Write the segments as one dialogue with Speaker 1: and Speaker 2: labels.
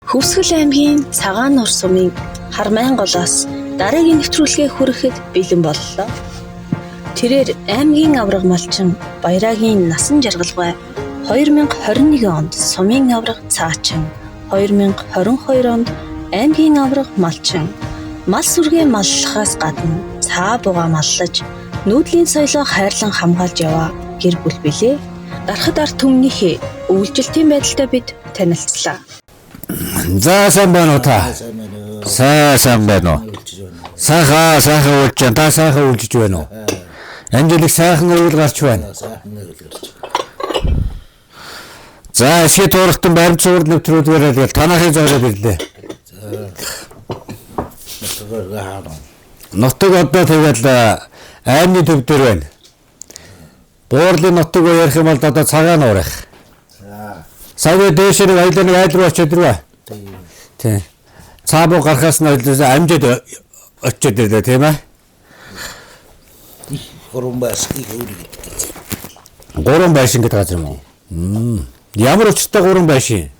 Speaker 1: Хөвсгөл аймгийн Цагаан нур сумын Хармайн голоос дараагийн нэвтрүүлгээ хүрэхэд бэлэн боллоо. Тэрээр аймгийн авраг малчин Баяраагийн насан жаргалгүй 2021 онд сумын авраг цаачин, 2022 онд аймгийн авраг малчин мал сүргээ маллахаас гадна цаа бугаа маллаж нүүдлийн соёлоо хайрлан хамгаалж яваа гэр бүл билээ. Дарахад ард түмнийхээ үйлчлэлтийн байдалтай бид танилцлаа.
Speaker 2: За сайн байна уу та? Сайн байна уу? Сайхан уулж байна. Та сайхан уулж байна уу? Анжилэг сайхан уул гарч байна. За эсхий туурхтан баримт суурд нэвтрүүлгээрээ танахын зориод ирлээ. Нутаг одоо тэгэл аймны төв дээр байна. Буурлын нутаг уу ярих юм бол одоо цагаан нуур их. Сая дэшэр айлын айлруу очиж ирвэ. Тий. Цаабуу гарахаас нь амжид очиж ирлээ тийм ээ. Гурван байшин гэдэг газар юм уу? Ямар өчтэй гурван байшин?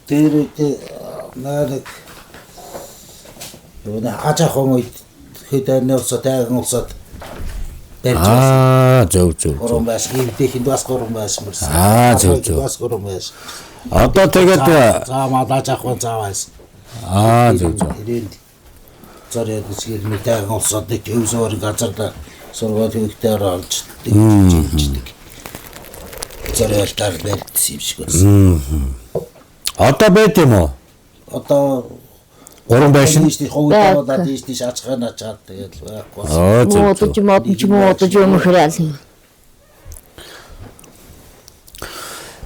Speaker 3: Тэр наад юу нэ хажаахан үед хэдэн усаа тайган усаад
Speaker 2: зөв.
Speaker 3: Гурван байшин идэхэд бас гурван байшин мөрсөн.
Speaker 2: Зөв.
Speaker 3: Бас гурван байшин.
Speaker 2: Одоо тэгээд
Speaker 3: заа мадаж авах заавас.
Speaker 2: Зөв.
Speaker 3: Зориод үсгээр тайган усаад нэг өвсөөр газарда сургууль хөвгтөр олж дийждэг. Зориултаар барьдсан юм шиг байна.
Speaker 2: Одоо байт юм уу?
Speaker 3: Одоо
Speaker 2: гурван байшин
Speaker 3: хөвгтөрөд дийж ачхана чад тэгээд байхгүй.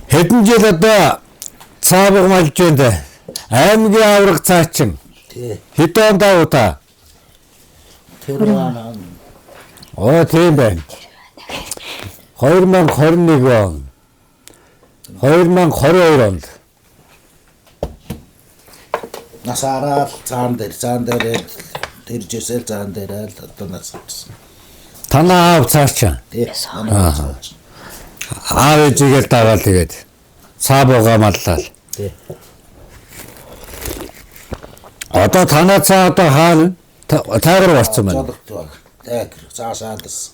Speaker 2: Хэдэн жил одоо цаабаг малж байна. Аймгийн авраг цаачин. Хэдэн онд та?
Speaker 3: Тэр
Speaker 2: тийм байна. 2021 он. 2022 онд.
Speaker 3: Насаараа цаан дээр тэр жишээл цаан дээр л одоо насаарсан.
Speaker 2: Танаа аав цаачаа. Аав ээжигээ дагаад тэгээд цаабуугаа маллаа. Одоо танаа цаа одоо хаана тайгаар барцсан байна.
Speaker 3: Тайгар цаашаадас.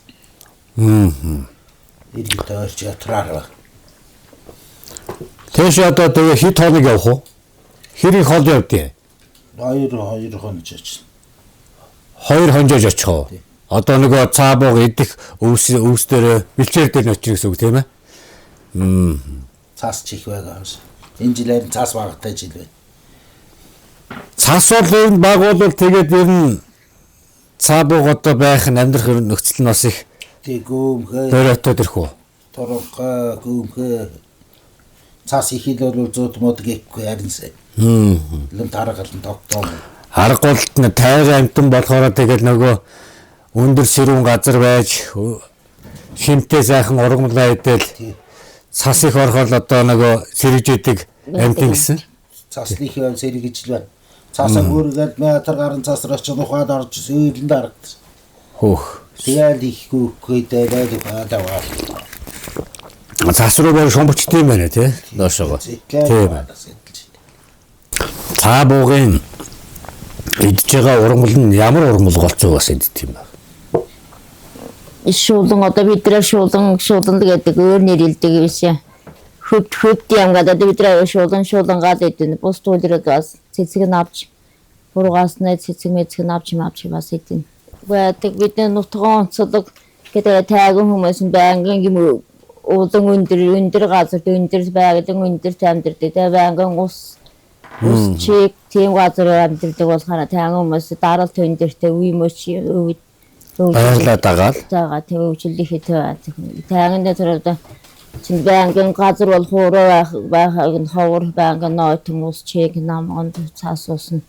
Speaker 3: Ирэх таарч ятраа.
Speaker 2: Тэш одоо тэгээ хит хоног явах уу? Хэрийг хол явдээ?
Speaker 3: Хоёр хонож.
Speaker 2: 2 хонжож очих уу? Одоо нөгөө цаабууг идэх өвс дээр бэлчээр дээр очих гэсэн үг тийм ээ?
Speaker 3: Цаас чих байгаа. Энэ жилээр цаас багтай жил байна.
Speaker 2: Цаас бол энэ баг бол тэгээд ер нь цаабууг одоо байх нь амьдрах нөхцөл нь бас их
Speaker 3: гөмхөө
Speaker 2: дөрөвтөд ирэх үү?
Speaker 3: Торонхоо гөмхөө цаас ихэл бол зууд мод гэхгүй харинсаа. Лам таргалан тогтоом.
Speaker 2: Аргуулт нь тайр амтан болохоор тэгэл нөгөө өндөр сэрүүн газар байж шимтэй сайхан ургамлаа идэл цас их орхол одоо нөгөө сэрэгжэдэг амтан гэсэн.
Speaker 3: Цаслих юм сэрэгж л байна. Цаасаа бүргээд метр гарын цаас руу очиж ухаад орж сөйлөнд харагдсан. Тэгэл ихгүй дээд баадаа.
Speaker 2: Цаас руу бүр шомбочтой юм байна тий. Доошоо. Тийм. Цаабуугийн идж байгаа ургамал нь ямар ургамал болцоо бас идэх юм бэ?
Speaker 4: Шуулан одоо бидрээ шуулан гэдэг өөр нэр илдэг байсан. Хөт юм гадаа бидрээ шуулан гад идэв. Бус туулраад бас цэцэг нь авч бургаас нь цэцэг мэцэг нь авч бас идэв. Байдаг бидний нутгаан онцлог гэдэг тайган хүмүүс байнгын юм уулан өндөр газар өндөр байгадаг өндөр амьдэрдэг. Байнгын ус чиг тийм газар амьдэрдэг болохоор тайган хүмүүс даралт өндөртэй үе мөч
Speaker 2: байглаа дагаад
Speaker 4: тийм өвчлөлийнхээ тайган дээр одоо чинь байнгын газар бол хуурай байх нь ховор байнгын ноот хүмүүс чиг намгонд цаас уусна.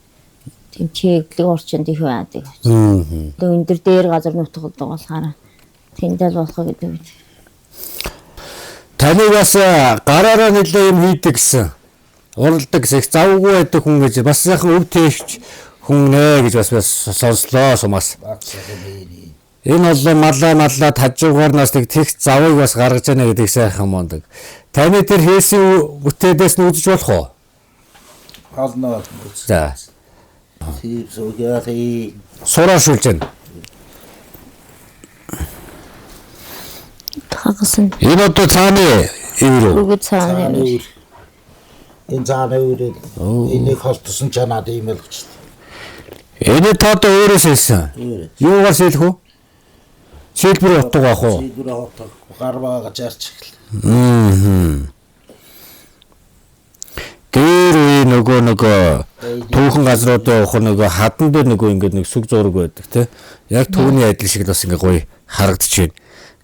Speaker 4: Тийм чиглэг орчинд их байдаг. Өндөр дээр газар нутгад болохоор тэндэл болох гэдэг.
Speaker 2: Таны бас гараараа нэлээ юм хийдэг гэсэн. Уралдаг гэсэн завгүй байдаг хүн гэж бас сайхан өв тээгч хүн нэ гэж бас сонслоо сумаас. Энэ бол маллаа тажуугаарнаас нэг тэгт завыг бас гаргаж яана гэдэг сайхан мондөг. Таны тэр хийсэн бүтээдээс нь үзэж болох уу?
Speaker 3: Олно.
Speaker 2: За.
Speaker 3: Тийм суугаад
Speaker 2: Сураашуулж байна.
Speaker 4: Хагасан.
Speaker 2: Энэ одоо цааны ивэр үү?
Speaker 4: Үгүй цаана.
Speaker 3: энэ цааны үрээ энийг холтсон ч надад ийм л гэж.
Speaker 2: Энэ та одоо өөрөөс хэлсэн. Юугаар сэлэх үү? Шийдвэр утга авах уу?
Speaker 3: Шийдвэр авах гар байгаа чарч эхэл.
Speaker 2: Тэр үе нөгөө түүхэн газруудаа явах нөгөө хадан дээр нөгөө ингээд нэг сүг зураг байдаг тий. Яг түүний адил шиг бас ингээд гоё харагдчихэв.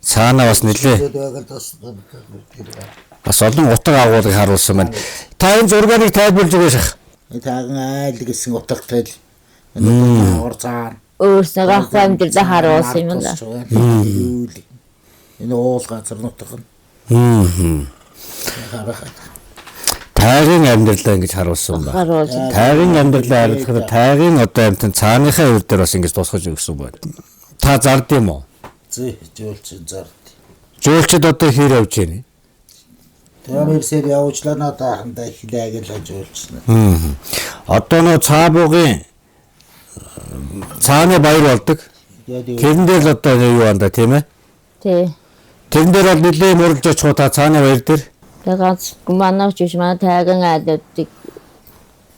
Speaker 2: Цаанаа бас нэлээ бас олон утга агуулгыг харуулсан байна. Та энэ зургийг тайлбарлаж өгөөш ах.
Speaker 3: Таган айл гэсэн утгатай л. Ор цаан.
Speaker 4: Өөрсдөө гахаа амьдрал харуулсан юм да.
Speaker 3: Энэ уул газар нутаг нь.
Speaker 2: Тайрын амьдралаа ингэж харуулсан байна.
Speaker 4: Харуулсан.
Speaker 2: Тайрын амьдралаа харуулахад тайрын одоо амтэн цааныхаа үр дээр бас ингэж тусгаж өгсөн байна. Та зард юм уу?
Speaker 3: Зэ жуулч зард.
Speaker 2: Жуулчд одоо хэр явж байна?
Speaker 3: Тэрээр явуулчлаа надаа хандаа хилээг л жуулчна.
Speaker 2: Одоо нөө цаабуугийн цааны баяр болдог. Тэрэн дээр л одоо юу байна да тийм ээ?
Speaker 4: Тий.
Speaker 2: Тэрэн дээр бол нэлээд мөрөлж очих та цааны баяр дээр.
Speaker 4: Ганц манаач биш манай тайган айддаг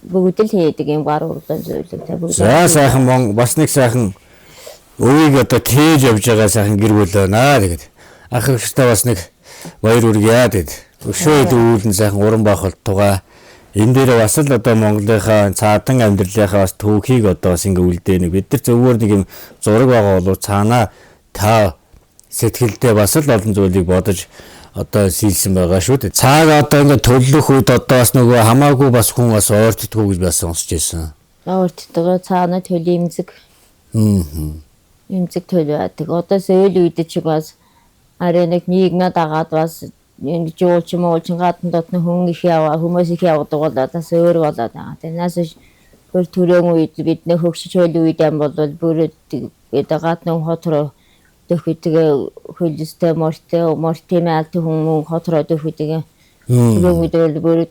Speaker 4: бүгд л хийдэг юм гар урдан зөвлөг та бүгд.
Speaker 2: За сайхан бас нэг сайхан өвийг одоо тээж явж байгаа сайхан гэр бүл байна тэгээд ах ихтэй бас нэг баяр үргийа тэгэд өшөөд үүлэн сайхан уран бахалт тугаа энэ дээр бас л одоо Монголынхаа цаадан амьдралынхаа бас түүхийг одоо бас ингэ үлдээнэ бид нар зөвхөн нэг юм зураг байгаа болов цаанаа та сэтгэлдээ бас л олон зүйлийг бодож одоо сийлсэн байгаа шүү дээ. Цааг одоо ингэ төлөх үед одоо бас нөгөө хамаагүй бас хүн бас ойртдгоо гэж бас сонсч байсан.
Speaker 4: Ойртдгоо цаана төлөв имзэг. Имзэг төлөв байдаг. Одоо сүүл үед чи бас арай нэг нийгмээ дагаад бас энэ жуулч муулчин гадна дотны хүн их яваа хүмүүс их явдаг болоод бас өөр болоод байгаа. Тэрнээс бүр төрөн үед бид нөх хөгшиж хөл үед юм бол бүр гадна хот руу дөхөдөг хөлстэй мортималт хүмүүс хот руу дөхөдөг. Төрөн үед бүр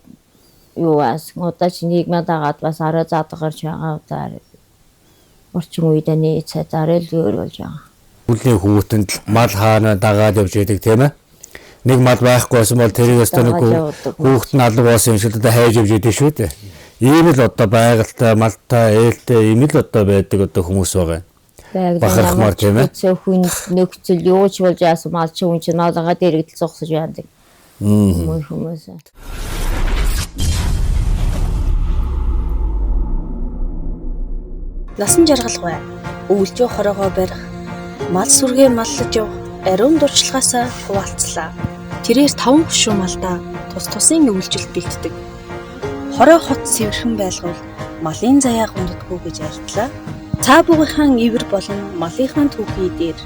Speaker 4: юу ас одоо чи нийгмээ дагаад бас арай задгарч байгаа удаа орчин үед цаатаар л өөр болж байгаа.
Speaker 2: Үлийн хүүтэнд мал хаана дагаад явж байдаг тийм ээ. Нэг мал байхгүйсэн бол тэрийг өстө нэг хүүхэд нь алга болсон юм шиг одоо хайж явж идэв шүү дээ. Ийм л одоо байгальтай, малтай, ээлтэй ийм л одоо байдаг одоо хүмүүс байгаа. Бахархмаар тийм ээ.
Speaker 4: Хүн нөхцөл юу ч болж яасан мал чи хүн чинь малгаа дэрэгдэл зогсож байдаг. Хүмүүс.
Speaker 1: Насан жаргалгүй. Өвлжөө хороогоо барих, мал сүргээ маллаж явах, ариун дурчлагаасаа хуваалцлаа. Тэрээр 5 хөшөө малдаа тус тусын өвлжилт бэлддэг. Хорой хот сэвэрхэн байлгавал малын заяа гомддгүү гэж альтлаа. Цаабуугийнхаа ивэр болон малынхаа түүхий дээр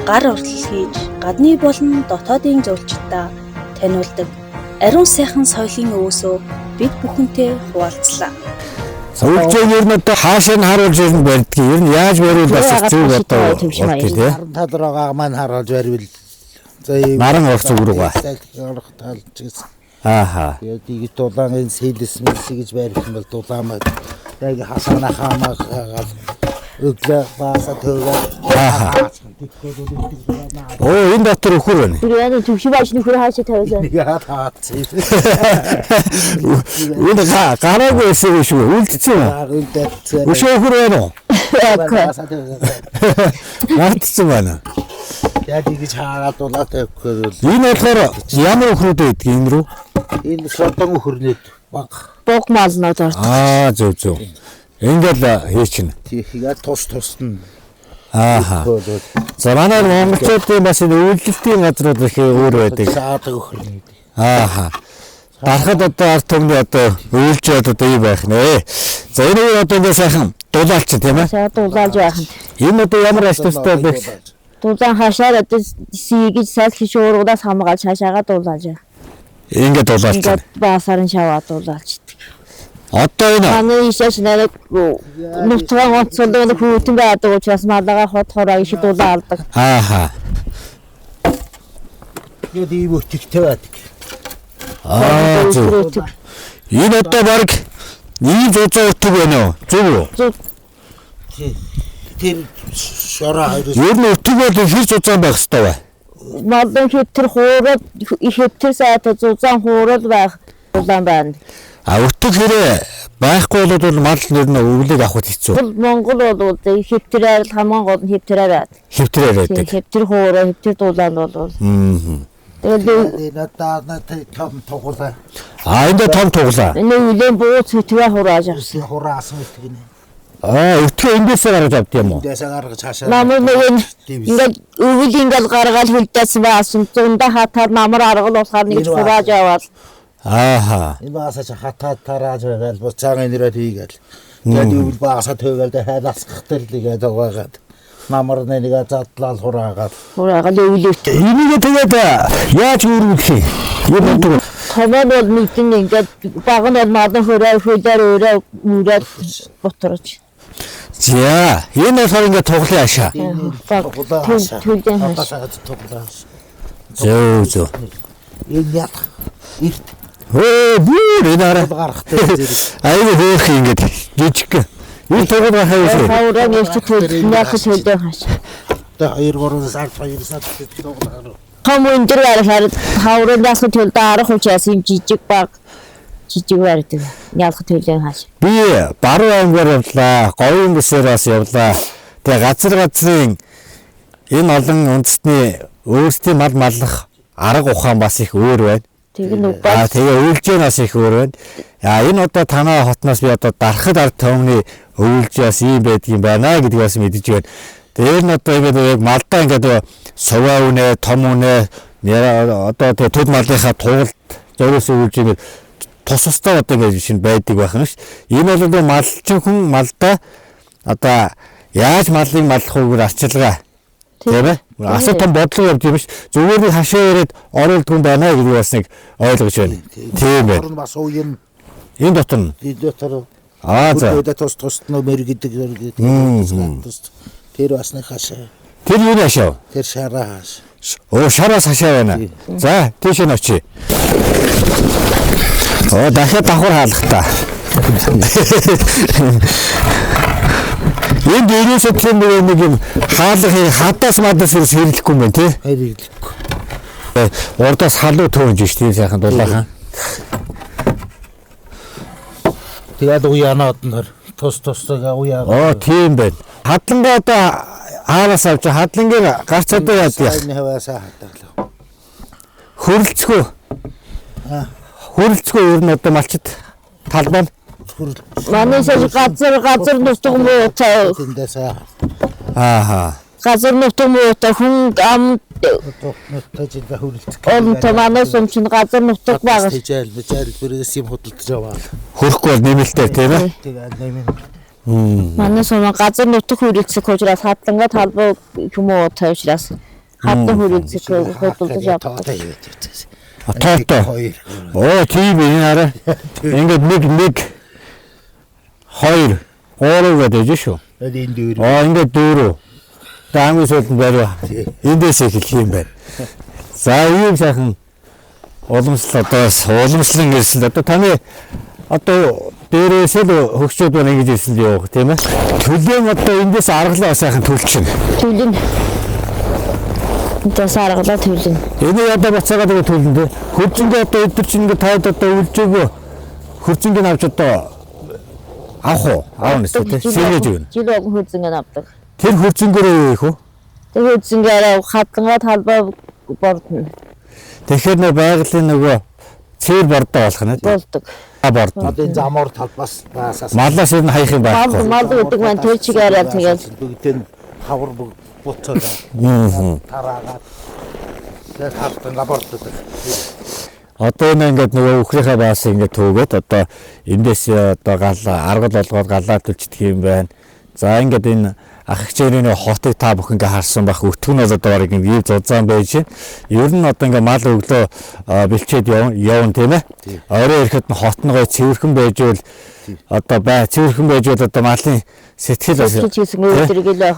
Speaker 1: гар уртлал хийж гадны болон дотоодын зурчдаа таниулдаг. Ариун сайхан соёлын өвөөсөө бид бүхэнтэй хуваалцлаа.
Speaker 2: Өвлжөө ер нь одоо хаашаа нь харуулж ирнэ барьдгийг ер нь яаж бариул бас зөв одоо тийм.
Speaker 3: Тал руугаа маань харуулж барьвал
Speaker 2: наран орц өгрөг ба.
Speaker 3: Талж гэсэн.
Speaker 2: Ааха.
Speaker 3: Тэгээд дулаан энэ сэлэс мэлсэ гэж барьсан бол дулаан яг хасана хамаа өглөө бааса төөгөө.
Speaker 2: Оо энэ дотор өхөр байна.
Speaker 4: Тэр яа төвши бааш нөхөр хаашаа тавьсан.
Speaker 3: Яа таац.
Speaker 2: Энэ гараагүй эсэх шүү. Үлдсэн үү? Өшөө өхөр байна уу? Мартсан байна.
Speaker 3: Яг ингэж хаагаад дулаатай өгөхөөр
Speaker 2: Энэ болохоор ямар өхрүүд байдаг энэ рүү?
Speaker 3: энэ шодон өхөрнөд баг.
Speaker 4: Бог малнууд ордог.
Speaker 2: Зөв. Ингээл хийчихнэ.
Speaker 3: Яг тус нь.
Speaker 2: Ааха. За манай монголчуудын бас энэ үйлдэлтийн газрууд их өөр байдаг.
Speaker 3: Саад өхөрнөд.
Speaker 2: Ааха. Дарахад одоо ард түмний одоо үйлчээд одоо юу байх нэ. За энэ үе одоо ингэ сайхан дулаалч тийм ээ.
Speaker 4: За дулаалж байх нь.
Speaker 2: Энэ одоо ямар ач тустай бэ?
Speaker 4: Дулаан хашаад одоо сийгэж салхи шуургаас хамгаалж хашаагаа дулаалж байгаа.
Speaker 2: Ингээд дулаалч.
Speaker 4: Ингээд баасарын шаваад дулаалж.
Speaker 2: Одоо энэ
Speaker 4: Аны ишээс нэг нутгийн онцлог хүүтэн байдаг учраас малага хот хороо иш дулаалдаг.
Speaker 2: ааха.
Speaker 3: Яг ийм өтгтэй байдаг.
Speaker 2: Зөв. Энэ одоо баг Ийм зузаан утга байна уу? Зөв үү?
Speaker 4: Зүг
Speaker 3: Тэр шороо хоёроос
Speaker 2: Ер нь утга бол хэр зузаан байх ёстой вэ?
Speaker 4: малын хэвтэр хуурал их хэвтэр сайтай зузаан хуурал байх улаан байна.
Speaker 2: А утга хэрэг байхгүй бол мал нэр нь өвлийг авахд хэцүү.
Speaker 4: Бол Монгол бол их хэвтэрээр л хамгийн гол нь хэвтэрээр байна.
Speaker 2: Хэвтрээр байдаг.
Speaker 4: Хэвтэр хуурал хэвтэр дулаан бол. Тэгээд
Speaker 3: надад том тоглоо.
Speaker 2: А энэ том туглаа.
Speaker 4: энэ үлийн бууц хэвтэрээ хурааж авсан.
Speaker 3: Хураасан итгэнэ.
Speaker 2: Утга эндээсээ гарч авд юм уу?
Speaker 3: Дэсэ гаргаж хаашаа.
Speaker 4: Намар нэг ингээд өвөл ингээд гаргаад хилдээс баасан зунда хатаар намар аргал болохоор нэг хурааж аваад.
Speaker 2: Ааха.
Speaker 3: Энэ баасаа хатаад тарааж байгаад буцаагаа нэрээ хийгээл. Тэгээд өвөл баасаа төгээл хайласгахтай л игээд байгаагаад. Намар нэгээ задлал хураагаад.
Speaker 4: Хураагаад өвлөвт.
Speaker 2: Энийг тэгээд яаж өөрүүлэх юм? Юу боддог?
Speaker 4: Хамаа бол мэдэн ингээд баг нь малын хөрөө хөлөөр өрөө мөрөөд боторч.
Speaker 2: За, энэ болохоор ингээд тоглоё ашаа.
Speaker 4: Төлдөн хаш.
Speaker 3: Хатасаад тоглоо.
Speaker 2: Зөө.
Speaker 3: Энэ яах? Ирт
Speaker 2: Бүр энэ арай
Speaker 3: гарахтай зэрэг.
Speaker 2: аюу хөөх ингээд жижиг. Энэ тоглоод байхаа юу?
Speaker 4: Хавраа нэрч төлдөн төлдөн хаш.
Speaker 3: Тэгээд 2-3 сар 2 сар тоглоо.
Speaker 4: Хамын дээр хараад хавраа төлдөн арах учраас юм жижиг баг жижиг байдаг. Ялах төлдөн хаш.
Speaker 2: Би баруун аймгаар явлаа, говийн бүсээр бас явлаа. Тэгээ газрын энэ олон үндэстний өөрсдийн мал маллах арга ухаан бас их өөр байна.
Speaker 4: Тэгээ нүг
Speaker 2: Аа тэгээ өвлжээ нас их өөр байна. Энэ одоо танаа хотноос би одоо дарахад ард томны өвлжээс ийм байдгийн байна гэдгийг бас мэдэж байна. Тэгээ энэ одоо ингээд яг малдаа ингээд суваа үнэ, том үнэ, одоо тэгээ төд малынхаа тугалд зориос өвлж ингээд тусастаа одоо ингээд шинэ байдаг байх нь ш. Энэ бол малчин хүн малдаа одоо яаж малыг маллах үгээр арчилгаа тийм ээ. Асуу том бодлого явж юм ш. Зүгээр нэг хашаа ирээд оруулдаг юм байна гэдгийг бас нэг ойлгож байна. Тийм байна.
Speaker 3: Бас уян
Speaker 2: Энэ дотор нь.
Speaker 3: дотор
Speaker 2: За.
Speaker 3: өдөө тус мөр гэдэг зэрэг. Тэр бас нэг хашаа.
Speaker 2: Тэр юу яшаа?
Speaker 3: Тэр шараа хаш.
Speaker 2: Шараас хашаа байна. За, тийш нь очие. Дахиад давхар хаалах та. Энэ дээрээс тийм нэг юм хаалгахыг хадаас мадаас хэрэглэхгүй юм байна тий.
Speaker 3: Хэрэглэхгүй.
Speaker 2: Урдаас халуу төөнж ш тийм сайхан дулаахан.
Speaker 3: Тэгээд уянаад нэр тусгаа уяа.
Speaker 2: Тийм байна. Хадлангаа одоо хаараас авч хадлангийн гарц одоо яад яах?
Speaker 3: Энэ хаваасаа хатаглаа.
Speaker 2: Хөрөлцгөө. Хөрөлцгөө ер нь одоо малчит талбай.
Speaker 4: манайсаа газар нутаг муу цаа
Speaker 3: Тэндээсээ
Speaker 2: Ааха.
Speaker 4: газар нутаг муу та хүн ам
Speaker 3: тажид хөрөлцөх.
Speaker 4: он таманаас юм чин газар нутаг байгаа.
Speaker 3: Тэжээл бүрээс юм худалдаж яваа.
Speaker 2: Хөрөхгүй бол нэмэлтээр тийм ээ.
Speaker 3: Тэгээд нэмэн.
Speaker 4: Манайсаа газар нутаг хөрөлцөх учраас хадлангаа талбай хүмүүс тавьшраас хатан хөрөлцөх хөдөлж явдаг.
Speaker 2: Тоотой. Тийм энэ арай. Ингээд нэг 2 3 гэдэг шүү.
Speaker 3: Энэ дээр.
Speaker 2: Ингээд 4. Даамис бол барь. Эндээс эхлэх юм байна. За ийм сайхан уламжлал уламжлан ирсэн. Одоо таны одоо дээрээс л хөгчүүд байна ингэж ирсэн л явах тийм ээ. Төлөөн одоо эндээс аргалаа сайхан төлчин.
Speaker 4: Төлөн. Эндээс аргалаа төлөн.
Speaker 2: Энэ одоо бацаагаад байгаа төлөн дээ. Хөржингээ одоо өдөр чинь ингээд таад одоо үлжээгөө хөржингээ авч одоо авах уу? Аавна шүү дээ. Сэргээж өгнө.
Speaker 4: Жил огн хөрзөнгөө авдаг.
Speaker 2: Тэр хөржингээрээ юу их вэ?
Speaker 4: Тэр хөрзөнгөөрөө хадлангаа талбай бордно.
Speaker 2: Тэгэхээр нэ байгалийн нөгөө цээр бордоо болох нь тийм.
Speaker 4: Болдог.
Speaker 2: Бордно.
Speaker 3: Одоо энэ замуур талбаас наасаас
Speaker 2: Малаас энэ хаях юм байхгүй.
Speaker 4: Мал гэдэг маань тэр чигээрээ тэгээд
Speaker 3: бүгдэн хавар буцаад тараагаад тэгээд хавтанга бордод.
Speaker 2: Одоо энэ ингээд нөгөө үхрийнхээ баас ингээд төвгээд одоо эндээс одоо гал аргал болгоод галаа төлчдөг юм байна. За ингээд энэ ах хчээрийн хотыг та бүхэн ингээд харсан байх өтгөн бол одоо барыг ингээд зузаан байж байна. Ер нь одоо ингээд мал өглөө бэлчээд явна тийм ээ. Орой ирэхэд нь хот нь гой цэвэрхэн байж бол одоо цэвэрхэн байж бол одоо малын сэтгэл бас
Speaker 4: хийсэн өөдрийг л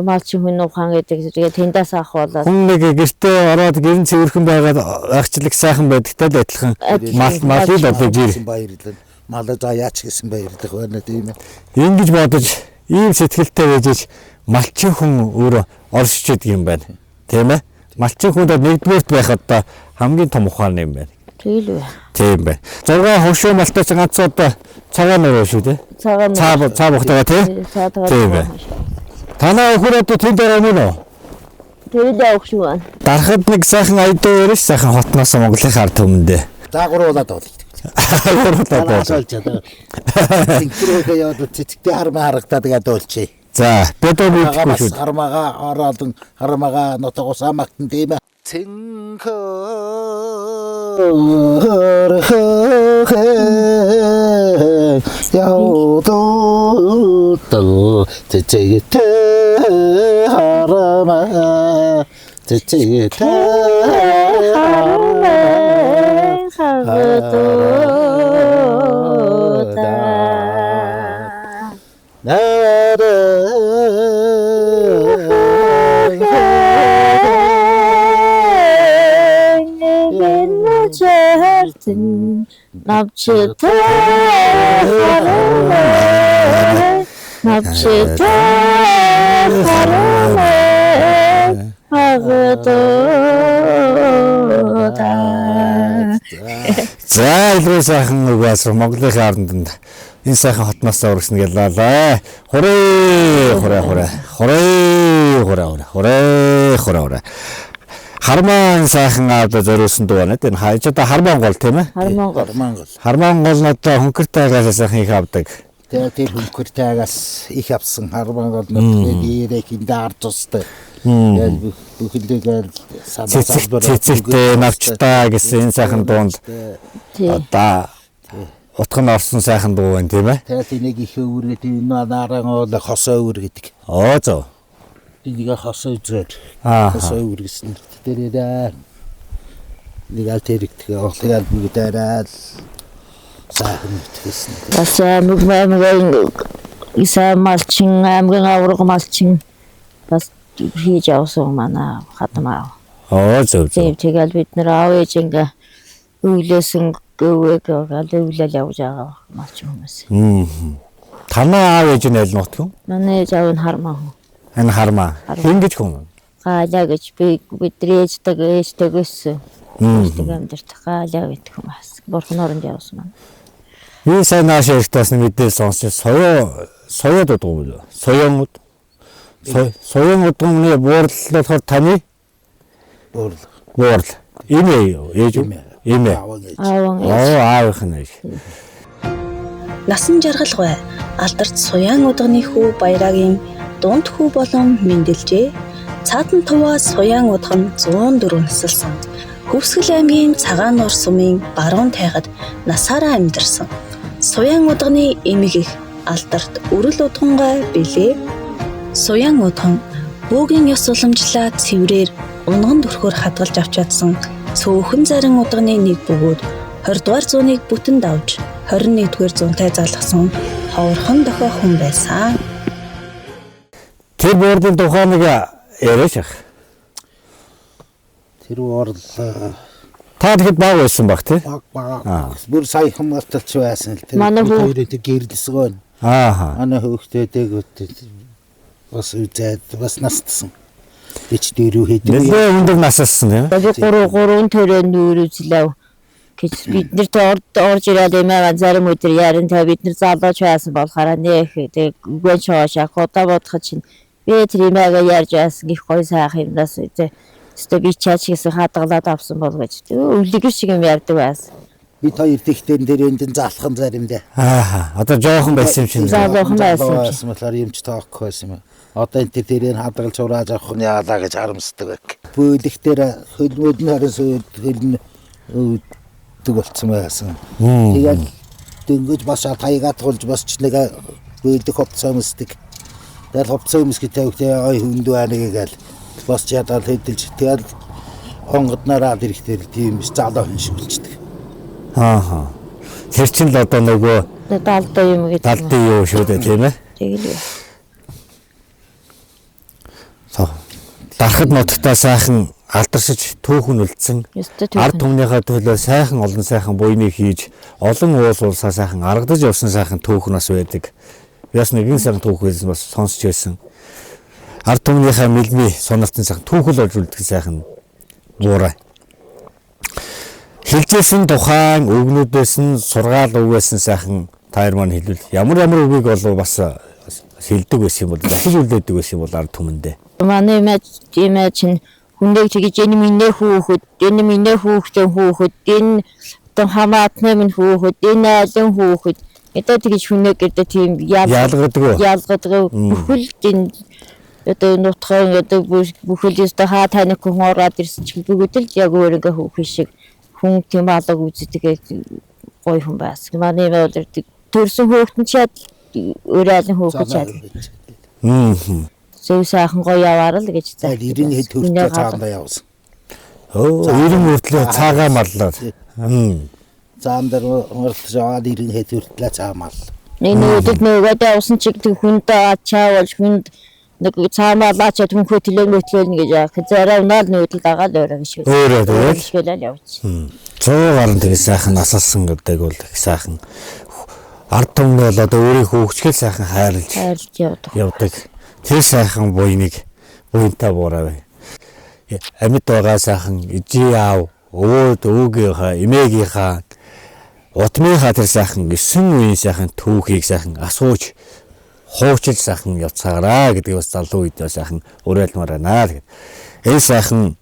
Speaker 4: малчин хүн ухаан гэдэг тэгээд тэндээс авах болоод
Speaker 2: хүн нэг гэртээ ороод гэрэн цэвэрхэн байгаад агчлаг сайхан байдагтай л адилхан мал болыг
Speaker 3: Баярлалаа. Малаа заяач гэсэн баярлах байна тийм ээ.
Speaker 2: Ингэж бодож ийм сэтгэлтэй байж малчин хүн өөрөө оршиж идэг юм байна. Тийм ээ. Малчин хүнд нэгдүгээрт байх одоо хамгийн том ухаан юм байна.
Speaker 4: Тэгэл үү.
Speaker 2: Тийм байна. 6 хошуу малтаас ганц одоо цагаан нөр шүү дээ. Цаа бохтойгоо тийм. Тийм байна. Танаа өхөр одоо тэнд байгаа юм уу?
Speaker 4: Тэгэл явах шүү байна.
Speaker 2: Дарахад нэг сайхан айдаа өрөөш сайхан хотноос Монголын ард түмэндээ.
Speaker 3: Даагууруулаад бол.
Speaker 2: Гурлаад.
Speaker 3: Тинхрээгээ яваад цэцэгтэй хармаа харагдаад тэгээд олчээ.
Speaker 2: За, бэдэ мэдгүй шүү.
Speaker 3: Хармаага ороод хармаага нотогосаа магтан тийм ээ. Цэнхэр яудоо цэцэгтэй хармаа цэцэгтэй
Speaker 2: За, илүү сайхан угаас Монголын ард энэ сайхан хотноос урагшна гэлээ. Хорой. Хармаан сайхан аавда зориулсан дуу байна. Энэ хаяж одоо хармаан гол тийм ээ? Хармаан гол нь одоо хөнгөртэй агаас сайхан их авдаг.
Speaker 3: Тэр хөнгөртэй агаас их авсан хармаан гол нь тэгээд хиндар тустай. Бүхэлдээ
Speaker 2: цэцэгтэй навчтаа гэсэн энэ сайхан дуунд одоо утга нь орсон сайхан дуу байна тийм ээ?
Speaker 3: Тэгээд энийг их өөрөд энэ наран ол хосоо өөр гэдэг.
Speaker 2: Оо зөө.
Speaker 3: Энийг хосоо үзээд хосоо өөр гэсэн. Тэрээр нэг альтериктэй тэгээд бүгдээрээ сайхан гэсэн.
Speaker 4: Бас аймгийн аймгийн авраг малчин бас хийж авсан манай хатмаа.
Speaker 2: Оо зөв.
Speaker 4: Тэгэл бид нэр аав ээж ингээ өглөөсөн гөвөг өвлөл явж байгаа малчин хүмүүс.
Speaker 2: Танаа аав ээж нь аль нутг юм?
Speaker 4: Манай ээж аав нь хармаа.
Speaker 2: Энэ хармаа. Хингэж хүн.
Speaker 4: Гаалаа гэж бидний ээжтэй ээжтэйгээс амьдэрт гаалаа гэдэг хүмүүс. Бурхан оронд явсан маань.
Speaker 2: Би сайн нааш ихтээс мэдээ сонсч соёо дуудгуу. Соёомуд. Соёон удмны буурал болохоор таны буурал. Имээ ээж юм. Имээ. Аавынх нь.
Speaker 1: Насан жаргалгүй алдарт Суян удганы хүү Баярагийн дунд хүү болон мэндэлжээ. Цаатан туваа Суян удга нь 104 насалсан. Хөвсгөл аймгийн Цагаан нуур сумын баруун тайгад насаараа амьдарсан. Суян удганы эмэг их алдарт өрөл удгангаа билээ. Суян удган бөөгийн ёс уламжлаа цэврээр унган дөрхөөр хадгалж авч чадсан цөөхөн зарин удганы нэг бөгөөд 20 дугаар зууныг бүтэн давж 21 дугаар зуунтай залгасан ховорхон дохой хүн байсан.
Speaker 2: Тэр буурдын тухайг яриаш ах.
Speaker 3: Тэр буурал
Speaker 2: та тэгэхэд баг байсан баг тий?
Speaker 3: Баг. Бүр саяхан марталч байсан л тэр.
Speaker 4: Манай
Speaker 3: хоёрын гэрлэсгөө. Манай хөөхтэйг бас үзээд бас настсан. Бич дөрөв хийдэг.
Speaker 2: Нэлээ өндөр насалсан тийм.
Speaker 4: Гурван төрөө нүүрүзлээ. Гэж бид нэр орж ирээд эмээ зарим өдөр ярин та бид нар залууч байсан болохоор нэх тэг үгүй чаашаа хота бодох чинь би тэр эмээгээ ярьж байсан гих гой сайхан юмнаас үгүй. Өстө би чаач гэсэн хадгалаад авсан бол гэж. Өвлөгөр шиг юм ярьдаг байсан.
Speaker 3: Бид хоёр тэгтэн дээр энд заалхан заримдаа.
Speaker 2: Одоо жоохон байсан юм шиг.
Speaker 4: Залуухан байсан.
Speaker 3: Болохоор юмч тоохгүй байсан юм. Одоо энэ дээрээ хадгалж урааж авах нь яалаа гэж харамсдаг байх. Бөөлөгтөр хөлмөд нь харин сүйд хөлн өвдөг болцсон байсан. Тэгээд дөнгөж бас таягаад тулж бас ч нэг бөөлөг ховцоо өмсдөг. Тэгээд ховцоо өмсгөө тавьтай ой хүнд байна гээл бас ядаад хэдэлж тэгээд онгоднараа хэрэгтэй тийм залуу хүн шиг болчдөг.
Speaker 2: Тэр чинь л одоо нөгөө
Speaker 4: далдаа юм гэдэг.
Speaker 2: далдын юу шүү дээ тийм ээ.
Speaker 4: Тэгэлээ.
Speaker 2: Дарахад нутагтаа сайхан алдаршиж түүхэн үлдсэн.
Speaker 4: Ёстой түүхэн.
Speaker 2: Ард түмнийхээ төлөө сайхан олон сайхан буйныг хийж олон улсаа сайхан аргадаж явсан сайхан түүхэн бас байдаг. Яс нэгэн сайхан түүхээс бас сонсч байсан. Ард түмнийхээ мэлми сонирхтын сайхан түүхэл болж үлдэх сайхан буурай. Хэлжсэн тухайн үгнүүдээс нь сургаал үгээс нь сайхан таар маань хэлвэл ямар үгийг болов бас хэлдэг байсан юм бол дахиж үлдээдэг байсан юм бол ард түмэндээ.
Speaker 4: Манай имэж чинь хүндэг чигэж энэ минь хүүхэд, энэ минь хүүхдэн хүүхэд, энэ одоо хамаатны минь хүүхэд, энэ айлын хүүхэд. Одоо тэгж хүнээ гэдэг тийм ялгадаг. Бүхэл энэ одоо нутгийн одоо бүхэл өстө хаа таних хүн ороод ирсэн чинь бүгд л яг өөрөнгөө хүүхэн шиг хүн тийм алаг үздэг гой хүн байсан. Манай бол төрсөн хүүхдэн ч өөрөө айлын хүүхэд чад. Зөв сайхан гоё яваар л гэж
Speaker 3: За 90 хэд хүртэл цаандаа явсан.
Speaker 2: 90 хүртэл цаагаа маллаад.
Speaker 3: Заан дээр уралдаж аваад 90 хэд хүртэл цаамал.
Speaker 4: Энэ өдөрт явсан чиг хүнд ачаавал хүнд нэг цаамаалаач түнхөө төлөөлнө гэж яах. Зарай унаал нүүдэл дагаад өөрөө гэж.
Speaker 2: Өөрөө тэгэл.
Speaker 4: Шгэлэл явж.
Speaker 2: 100 гаруй тэгээ сайхан асалсан гэдэг бол их сайхан ард түмэн бол одоо өөрийнхөө хөвчгөл сайхан хайрлж явдаг. Тэр сайхан буйнтай буураа. Амьд байгаа сайхан ижи аав, өвгийнхаа, эмээгийнхаа, утмынхаа тэр сайхан 9 үеийн сайхан түүхийг сайхан асууж хуучил сайхан явцгаараа гэдэг бас залуу үед сайхан уриалмаар байна гэдэг. Энэ сайхан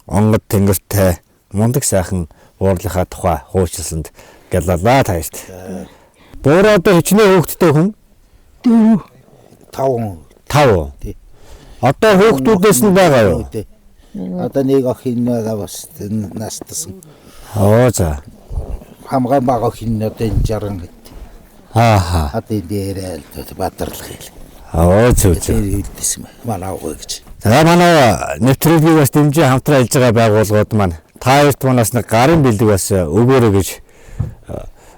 Speaker 2: онгод тэнгэртэй мундаг сайхан буурлынхаа тухай хуучилсанд гэлалаа таашд. Буураа одоо хичнээн хөөгдтэй хүн
Speaker 3: 5.
Speaker 2: Одоо хүүхдүүдээс нь байгаа юу?
Speaker 3: Одоо нэг охин байгаа бас настсан.
Speaker 2: За.
Speaker 3: Хамгаан бага охин одоо 60 хэд. Одоо дээрээ баатарлах хэл.
Speaker 2: Зөв.
Speaker 3: Хэлсэн манай аваа гэж.
Speaker 2: За манай нэвтрүүлгийг бас дэмжиж хамтран хийж байгаа байгууллагууд маань та хоёрт манаас нэг гарын бэлэг бас өгөөрэй гэж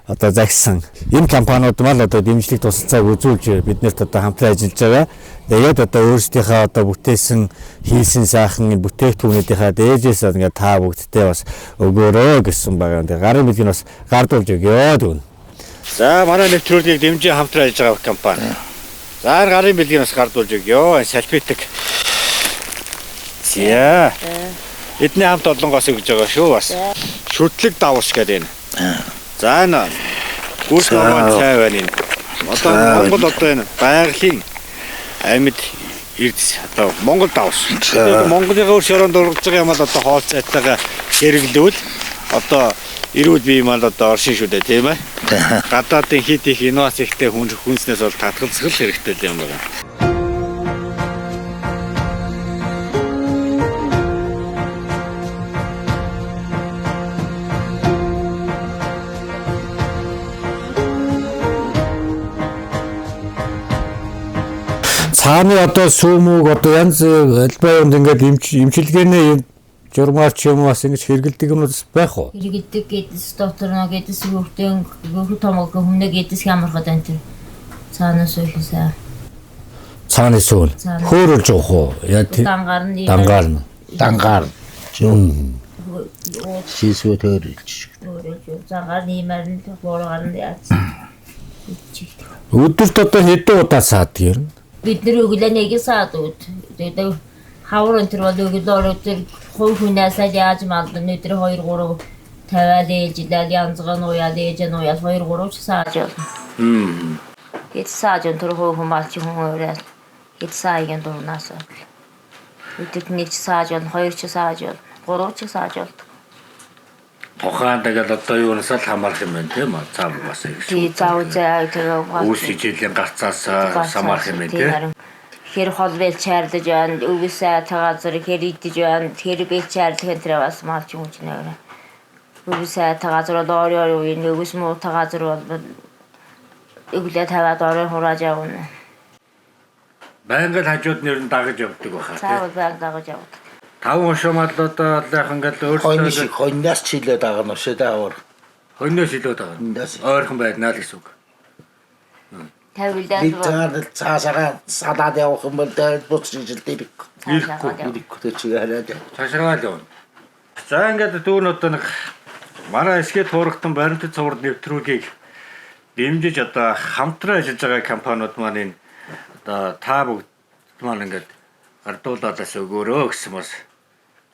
Speaker 2: одоо загсан. Энэ компаниуд маань одоо дэмжлэг тусалцааг үзүүлж биднэрт одоо хамтран ажиллаж байгаа. Тэгээд одоо өөрсдийнхээ одоо бүтээсэн хийсэн сайхан бүтээгдэхүүнүүдийнхаа дээжээс ингээд та бүгдтэй бас өгөөрэй гэсэн байгаа. Тэгээд гарын бэлгийг бас гардуулж өгөө дүн. За манай нэвтрүүлгийг дэмжиж хамтран ажиллаж байгаа компани. За гарын бэлгийг бас гардуулж өгөө. Салфетик. Зя. Эдний хамт олонгоос өгж байгаа шүү бас. Шүтлэг давс гэдэг энэ. За энэ гүрс намаа цай байна энэ. Одоо Монгол одоо энэ байгалийн амьд эрдэс одоо Монгол давс. Монголын өөр шоронд ургаж байгаа юм бол одоо хоол цайтайгаа хэрэглэвэл одоо эрүүл бие маань одоо оршин шүү дээ тийм ээ. Гадаадын хит их инновац ихтэй хүнснээс бол татгалзах хэрэгтэй юм байна. Цааны одоо сүүмөг одоо янз албаа юмд ингээд имчилгээний журмаар ч юм бас ингэж хэрэгэлдэг юм байх уу?
Speaker 4: Хэрэгэлдэг гэдээс доктор нэгээс хүүхдэн хүүхд томог хүнээ гэдээс ямархад энэ тэр цаанаас үхсэн.
Speaker 2: Цааны сүүн. Хөөрөлж явах уу? Яа тийм. Дангаар.
Speaker 3: Шийсвэ төрөлж.
Speaker 4: Дангаар нэмэр нь боороор нь яац.
Speaker 2: Өдөрт одоо хэдэн удаа саад юм?
Speaker 4: Бид нэр өглөө нэг саад үд. Тэгээд хаврын тэр бол өглөө тэр хойхунаас яаж малдан өдөр 2 3 тавиад ээлжлээд янзган уяад ээж нь уяад 2 3 саад жоо. Хэд саад тэр хойхун малч хүн уяад хэд саагийн дуунаас. Өдөрт 1 саад жоо 2 саад жоо 3 саад жоо.
Speaker 2: Тухайн тэгэл одоо юунаас л хамаарх юм байна тийм үү? Цаав бас их.
Speaker 4: Тий заав заа тэр
Speaker 2: Үс хичээлийн гарцаас хамаарх юм байна тийм.
Speaker 4: Хэр хол бэл чаарлаж байна, өвсөө тагаазар хэр идэж байна, хэр бэл чаарлах энэ бас малч юм чинь нэ. Өвсөө тагаазар доороо юу өвс муу тагаазар бол өглөө таваад орой хурааж явна. Байнгын хажууд нэр нь дагаж явдаг баха. Цаавал байнг дагаж явдаг.
Speaker 2: 5 ушмал одоо яг ингээд өөрсдөө
Speaker 3: хоньнаас чилээд байгаа нь шээ даавар.
Speaker 2: хоньноос илүү байгаа. Ойрхон байднаа л гэсэн үг.
Speaker 4: тавилаад
Speaker 3: цаашаа салаад явах юм бол буцчихжилтэй бик. Ирэхгүй чигээр
Speaker 2: цаашаа л явна. За ингээд дүүн одоо нэг манай эсгээ туурахтан баримтат цуврал нэвтрүүлгийг дэмжиж одоо хамтран ажиллаж байгаа компаниуд маань энэ одоо та бүгд маань ингээд гардуулаадаас өгөөрөө гэсэн бас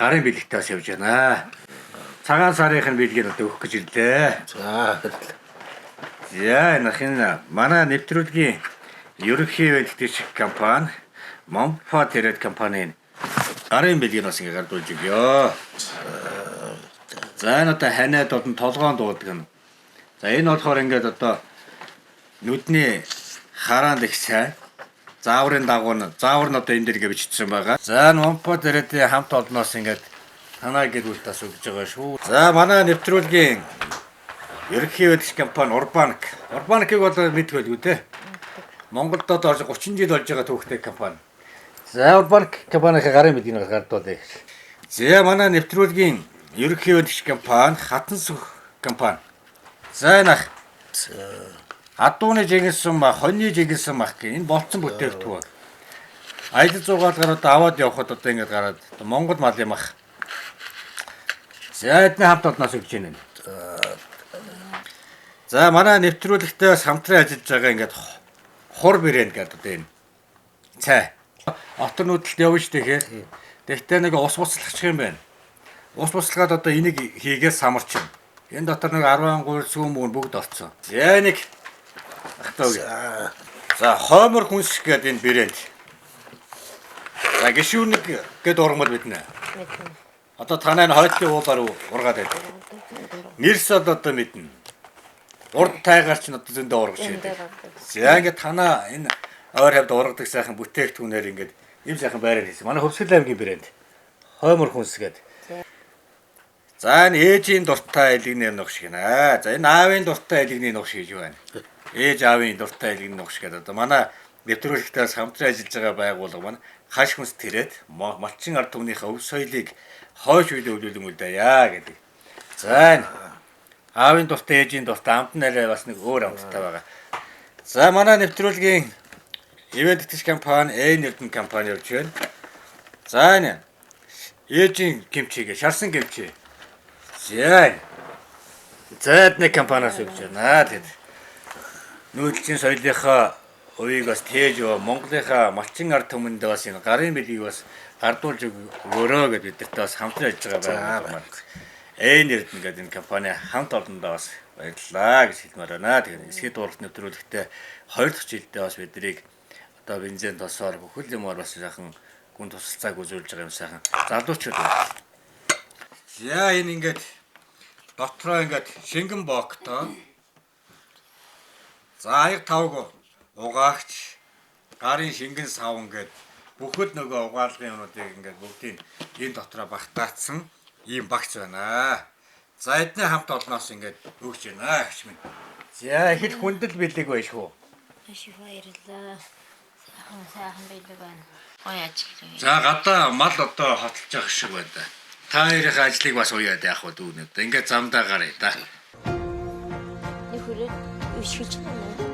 Speaker 2: гарын бэлэгтээс явж байна. Цагаан сарын бэлгийг одоо өгөх гэж ирлээ.
Speaker 3: За
Speaker 2: яа нахин манай нэвтрүүлгийн ерөнхий эдгэж компани Монпа Тэрэд компанийн гарын бэлгийг бас ингээд гардуулж өгөө. За энэ одоо ханаад одон толгоон дуудаг юм. За энэ болохоор ингээд одоо нүдний хараанд их сайн. Зааврын дагуу нь заавар нь одоо энэ дээр гэж бичсэн байгаа. За Монпа Тэрэд хамт олноос ингээд танаа гэрүүлтээс өгж байгаа шүү. За манай нэвтрүүлгийн ерөнхий эдгэж компани Урбанкийг бол мэдгүй л үү те. Монголд одоо 30 жил болж байгаа төвхтэй компани. За Урбанк компанийн гарын бэлгийг гардуулъя. За манай нэвтрүүлгийн ерөнхий эдгэж компани Хатансүх компани. За нах адууны жигсэн ба хоньны жигсэн мах гэх энэ болцсон бүтээгдэхүүн. Аялал зугаалгаар одоо аваад явхад одоо ингэж гараад Монгол мал юм ах. За эдний хамт олноос өгч байна. За манай нэвтрүүлэгтээ хамтран ажиллаж байгаа ингээд хур брэнд гэдэг одоо энэ цай. Отор нүүдэлд явна шүү дээ. Тэгтээ нэг ус буцлагч юм байна. Ус буцалгаад одоо энийг хийгээд самарч байна. Энэ дотор нэг 13 сүүм бүгд орцсон. За нэг за хоймор хүнсэх гэдэг энэ брэнд. За гişүүрнэг гэд ургамал биднэ. Одоо танай нь хойтлын уулаар ургаад байдаг. Нэрс одоо мэднэ. Урд тайгаар ч одоо зөндөө ургаж байдаг. За ингээд танаа энэ ойр хавьд ургадаг сайхан бүтээгдэхүүнээр ингээд ийм сайхан байраар хийсэн. Манай Хөвсгөл аймгийн брэнд. Хоймор хүнс гэдэг. За энэ ээжийн дуртай элэгний ногш гинэ. За энэ аавын дуртай элэгний ногш хийж байна. Ээж аавын дуртай элэгний ногш гэдэг. Одоо манай нэвтрүүлэгтээс хамтран ажиллаж байгаа байгууллага маань хаш хүнс тэрэд малчин ард түмнийхээ өв соёлыг хойш үедээ өвлүүлэн яа гэдэг. За энэ аавын дуртай ээжийн дуртай амт нарай бас нэг өөр амттай байгаа. За манай нэвтрүүлгийн ивент итгэж компани Эрдэнэ компани явж байна. За энэ ээжийн кимчигээ шарсан кимчи. За эдний компаниас өгч байна. Тэгэд нүүдэлчин соёлынхаа өвийг бас тээж Монголынхаа малчин ард түмэнд бас энэ гарын бэлгийг бас гардуулж өгөөрөө гэж бидэртээ бас хамтран ажиллаж байгаа байна. Эрдэнэ гэдэг энэ компани хамт олондоо бас баярлалаа гэж хэлмээр байна. Тэгэхээр эсхий дууралт нэвтрүүлэгтээ 2 дахь жилдээ бас биднийг одоо бензин тосоор бүхэл юмар бас сайхан гүн тусалцааг үзүүлж байгаа юм сайхан залуучууд байна. За энэ ингээд дотроо ингээд шингэн боктой. За аяг тавг угаагч гарын шингэн савн гэд бүхэл нөгөө угаалгын юмнуудыг ингээд бүгдийг энэ дотроо багтаацсан ийм багц байна. За эдний хамт олноос ингээд өгч байна гэж минь. За их хүндэл бэлэг байна шүү.
Speaker 4: Ашиг баярлаа. Сайхан бэлэг байна. Гоёч.
Speaker 2: За гадаа мал одоо хотолж явах шиг байна да. Та хоёрын ажлыг бас уяад яах вэ дүүнүүд. Ингээд замдаа гараа да.
Speaker 4: Нэг хүрээ ишгэлж байна.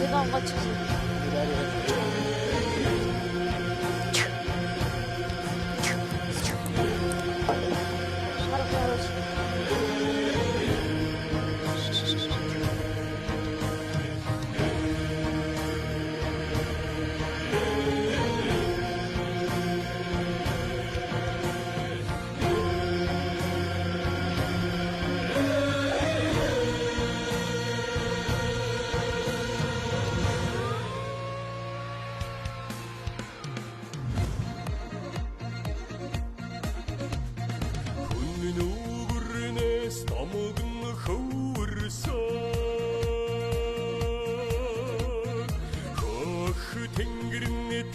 Speaker 4: 내가 온 거지.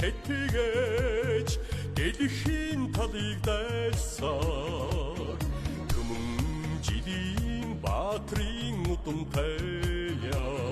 Speaker 5: тэтгэж дэлхийн талыг дайсаар түмэн жилийн баатрын удамтай яа